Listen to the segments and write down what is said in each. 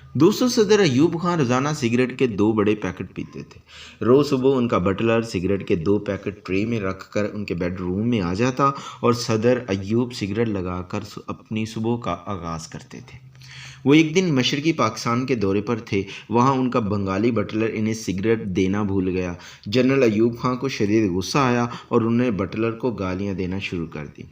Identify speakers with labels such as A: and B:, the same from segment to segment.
A: दोस्तों, सदर अयूब खान रोज़ाना सिगरेट के 2 बड़े पैकेट पीते थे। रोज़ सुबह उनका बटलर सिगरेट के 2 पैकेट ट्रे में रख कर उनके बेडरूम में आ जाता और सदर अयूब सिगरेट लगाकर अपनी सुबह का आगाज़ करते थे। वो एक दिन मशरक़ी पाकिस्तान के दौरे पर थे। वहाँ उनका बंगाली बटलर इन्हें सिगरेट देना भूल गया। जनरल अयूब खान को शदीद गुस्सा आया और उन्होंने बटलर को गालियाँ देना शुरू कर दी।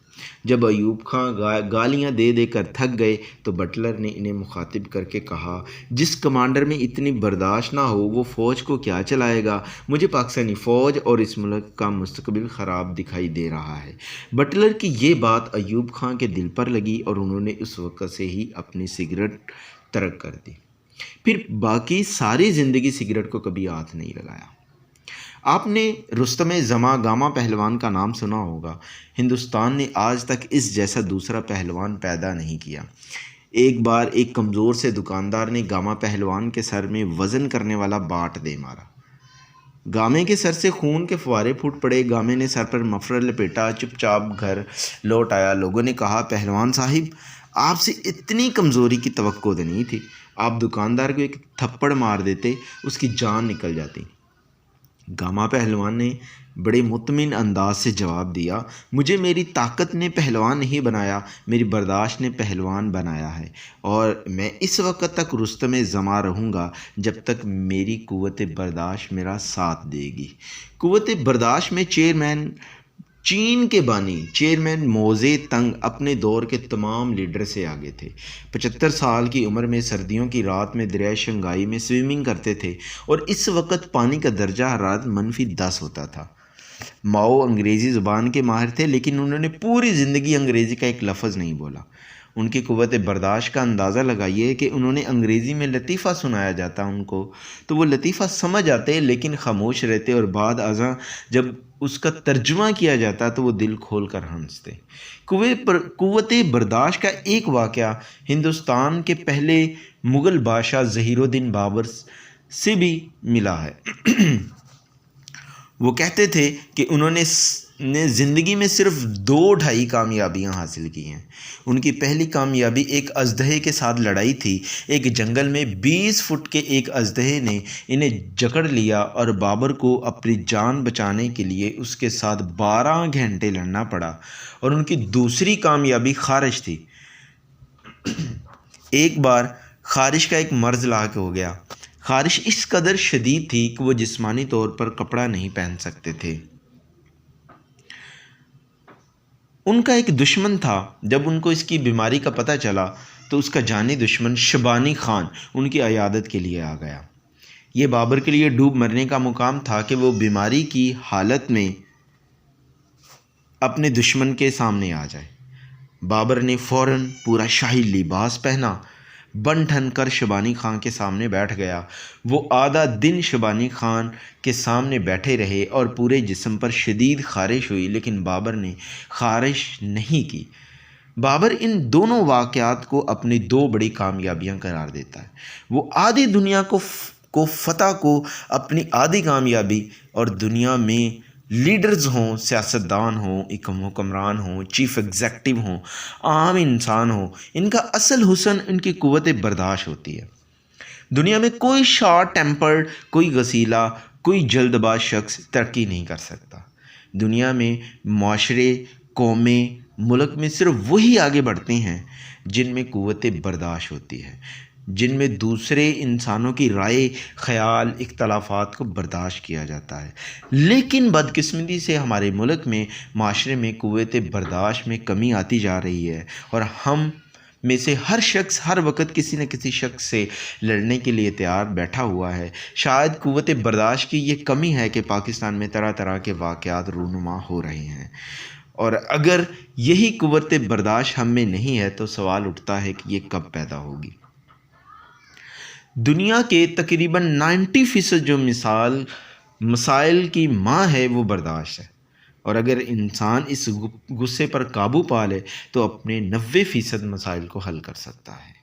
A: जब अयूब खान गालियाँ दे देकर थक गए तो बटलर ने इन्हें मुखातिब करके कहा, जिस कमांडर में इतनी बर्दाश्त ना हो वो फ़ौज को क्या चलाएगा। मुझे पाकिस्तानी फ़ौज और इस मुल्क का मुस्तकबिल ख़राब दिखाई दे रहा है। बटलर की ये बात अयूब खान के दिल पर लगी और उन्होंने उस वक़्त से ही अपनी सिगरेट तर्क कर दी। फिर बाकी सारी ज़िंदगी सिगरेट को कभी हाथ नहीं लगाया। आपने रुस्तम जमा गामा पहलवान का नाम सुना होगा। हिंदुस्तान ने आज तक इस जैसा दूसरा पहलवान पैदा नहीं किया। एक बार एक कमज़ोर से दुकानदार ने गामा पहलवान के सर में वज़न करने वाला बाट दे मारा। गामे के सर से खून के फुवारे फूट पड़े। गामे ने सर पर मफरल लपेटा, चुपचाप घर लौट आया। लोगों ने कहा, पहलवान साहिब, आपसे इतनी कमज़ोरी की तवक्को तो नहीं थी। आप दुकानदार को एक थप्पड़ मार देते, उसकी जान निकल जाती। गामा पहलवान ने बड़े मुतमिन अंदाज से जवाब दिया, मुझे मेरी ताकत ने पहलवान नहीं बनाया, मेरी बर्दाश्त ने पहलवान बनाया है, और मैं इस वक्त तक रुस्तम ज़मा रहूँगा जब तक मेरी क़ुव्वत बर्दाश्त मेरा साथ देगी। क़ुव्वत बर्दाश्त में चीन के बानी चेयरमैन मोज़े तंग अपने दौर के तमाम लीडर से आगे थे। 75 साल की उम्र में सर्दियों की रात में दरिया शंघाई में स्विमिंग करते थे और इस वक्त पानी का दर्जा हरारत -10 होता था। माओ अंग्रेज़ी ज़ुबान के माहिर थे, लेकिन उन्होंने पूरी ज़िंदगी अंग्रेज़ी का एक लफ्ज़ नहीं बोला। उनकी क़ुव्वत बर्दाश्त का अंदाज़ा लगाइए कि उन्होंने अंग्रेज़ी में लतीफ़ा सुनाया जाता उनको तो वो लतीफ़ा समझ आते लेकिन ख़ामोश रहते, और बाद अज़ां जब उसका तर्जुमा किया जाता तो वो दिल खोल कर हंसते। क़ुव्वत बर्दाश्त का एक वाक़या हिंदुस्तान के पहले मुग़ल बादशाह ज़हीरुद्दीन बाबर से भी मिला है। वो कहते थे कि उन्होंने ज़िंदगी में सिर्फ 2-2.5 कामयाबियाँ हासिल की हैं। उनकी पहली कामयाबी एक अजदहे के साथ लड़ाई थी। एक जंगल में 20 फुट के एक अजदहे ने इन्हें जकड़ लिया और बाबर को अपनी जान बचाने के लिए उसके साथ 12 घंटे लड़ना पड़ा। और उनकी दूसरी कामयाबी ख़ारिश थी। एक बार ख़ारिश का एक मर्ज़ लाक हो गया। ख़ारिश इस कदर शदीद थी कि वो जिस्मानी तौर पर कपड़ा नहीं पहन सकते थे। उनका एक दुश्मन था। जब उनको इसकी बीमारी का पता चला तो उसका जानी दुश्मन शबानी खान उनकी अयादत के लिए आ गया। ये बाबर के लिए डूब मरने का मुकाम था कि वो बीमारी की हालत में अपने दुश्मन के सामने आ जाए। बाबर ने फ़ौरन पूरा शाही लिबास पहना, बन ठन कर शबानी खान के सामने बैठ गया। वो आधा दिन शबानी खान के सामने बैठे रहे और पूरे जिस्म पर शदीद ख़ारिश हुई, लेकिन बाबर ने ख़ारिश नहीं की। बाबर इन दोनों वाक़यात को अपनी 2 बड़ी कामयाबियां करार देता है। वो आधी दुनिया को फ़तह को अपनी आधी कामयाबी, और दुनिया में लीडर्स हों, सियासतदान हों, एक हुक्मरान हों, चीफ़ एग्जेक्टिव हों, आम इंसान हों, इनका असल हुस्न इनकी क़ुव्वत बर्दाश्त होती है। दुनिया में कोई शॉर्ट टेम्पर्ड, कोई गसीला, कोई जल्दबाज शख्स तरक्की नहीं कर सकता। दुनिया में माशरे, कौमें, मुल्क में सिर्फ वही आगे बढ़ते हैं जिनमें क़ुव्वत बर्दाश्त होती है, जिनमें दूसरे इंसानों की राय, ख़याल, इख्तलाफात को बर्दाश्त किया जाता है। लेकिन बदकिस्मती से हमारे मुल्क में माशरे में क़ुव्वत बर्दाश्त में कमी आती जा रही है, और हम में से हर शख्स हर वक्त किसी न किसी शख्स से लड़ने के लिए तैयार बैठा हुआ है। शायद क़ुव्वत बर्दाश्त की ये कमी है कि पाकिस्तान में तरह तरह के वाक़यात रूनुमा हो रहे हैं, और अगर यही क़ुव्वत बर्दाश्त हम में नहीं है तो सवाल उठता है कि ये कब पैदा होगी। दुनिया के तकरीबन 90% जो मसाइल की माँ है वो बर्दाश्त है, और अगर इंसान इस गुस्से पर काबू पा ले तो अपने 90% मसाइल को हल कर सकता है।